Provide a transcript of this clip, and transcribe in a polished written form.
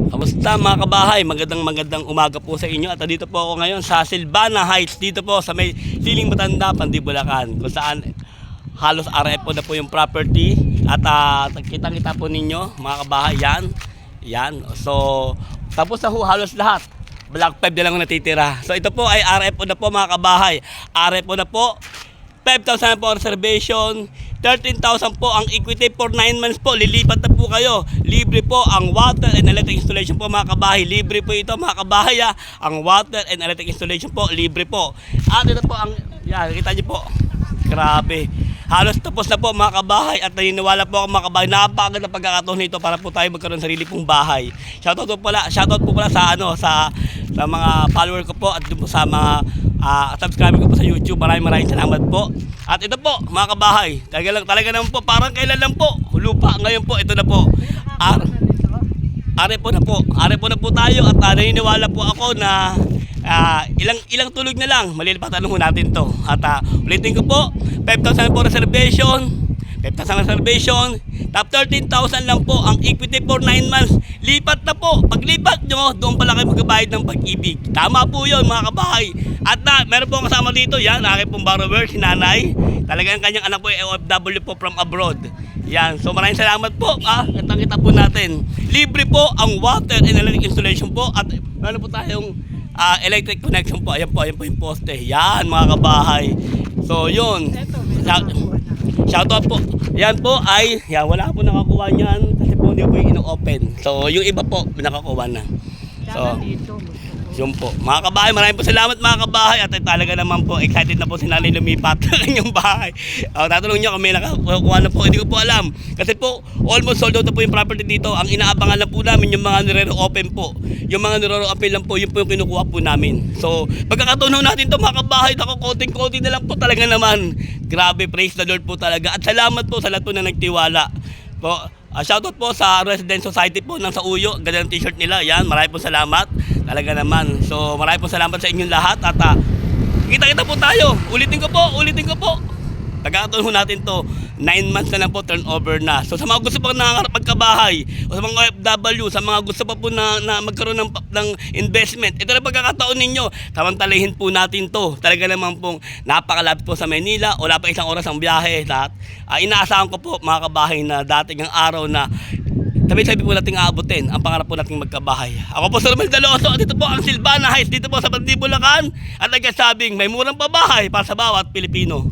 Kamusta mga kabahay? Magandang umaga po sa inyo. At dito po ako ngayon sa Silvana Heights. Dito po sa may Siling Matanda, Pandibulacan. Kung saan halos RFO na po yung property. At kitang-kita po ninyo mga kabahay. Yan. So tapos na halos lahat. Black 5 na lang natitira. So ito po ay RFO na po mga kabahay. RFO na po. 5,000 po reservation, 13,000 po ang equity for 9 months po. Lilipat na po kayo. Libre po ang water and electric installation po mga kabahay. Libre po ito mga kabahay. Ang water and electric installation po, libre po. At ito po ang, yan, kita niyo po. Grabe. Halos tapos na po mga kabahay at naniniwala po ako mga kabahay. Napakaganda pagkakataon nito para po tayo magkaroon ng sarili pong bahay. Shoutout po pala sa mga follower ko po at po sa mga subscriber ko po sa YouTube. Maraming salamat po. At ito po mga kabahay, talaga naman po parang kailan lang po lupa ngayon po. Ito na po Arepo na po tayo. At naniniwala po ako na ilang tulog na lang malilipatan ho natin to. At ulitin ko po, 5,000 po reservation, top 13,000 lang po ang equity for 9 months. Lipat na po. Paglipat nyo, doon pala kayo magbabayad ng pag-ibig. Tama po yun mga kabahay. At meron po kasama dito, yan, aking pong borrower, si nanay. Talagang kanyang anak po ay OFW po from abroad. Yan, so maraming salamat po. Kita po natin. Libre po ang water and electric installation po. At meron po tayong electric connection po. Ayan po yung poste. Yan mga kabahay. So yun. Shoutout po. Yan po ay, wala po nakakuha niyan kasi po hindi po yung ino-open. So yung iba po, nakakuha na. So, yun po. Mga kabahay, maraming po salamat mga kabahay. At talaga naman po, excited na po si nanay lumipat ng inyong bahay. Tatanong niyo kung may nakakuha na po, hindi ko po alam. Kasi po, almost sold out na po yung property dito. Ang inaabangan lang po namin yung mga nire-open po. Yung mga nire-open lang po, yun po yung kinukuha po namin. So, pagkakatunaw natin to mga kabahay, konting-konti na lang po talaga naman. Grabe, praise the Lord po talaga. At salamat po sa lahat po na nagtiwala. Po, shoutout po sa Resident Society po ng Sauyo. Ganda ng t-shirt nila. Yan, maraming po salamat. Talaga naman. So maraming po salamat sa inyong lahat. At kita-kita po tayo. Ulitin ko po. Pagkakataon ho natin to, 9 months na lang po turnover na. So sa mga gusto pa nangangarap magkabahay, o sa mga OFW, sa mga gusto pa po na magkaroon ng investment, ito na pagkakataon ninyo. Samantalahin po natin to. Talaga naman pong napakalapit po sa Manila. Wala pa isang oras ang biyahe. Inaasahan ko po mga kabahay na dating ang araw na sabi po natin aabutin ang pangarap po nating magkabahay. Ako po Sir Romel Daloso at ito po ang Silvana Heights dito po sa Pandibulacan. At nagsasabing may murang pabahay para sa bawat Pilipino.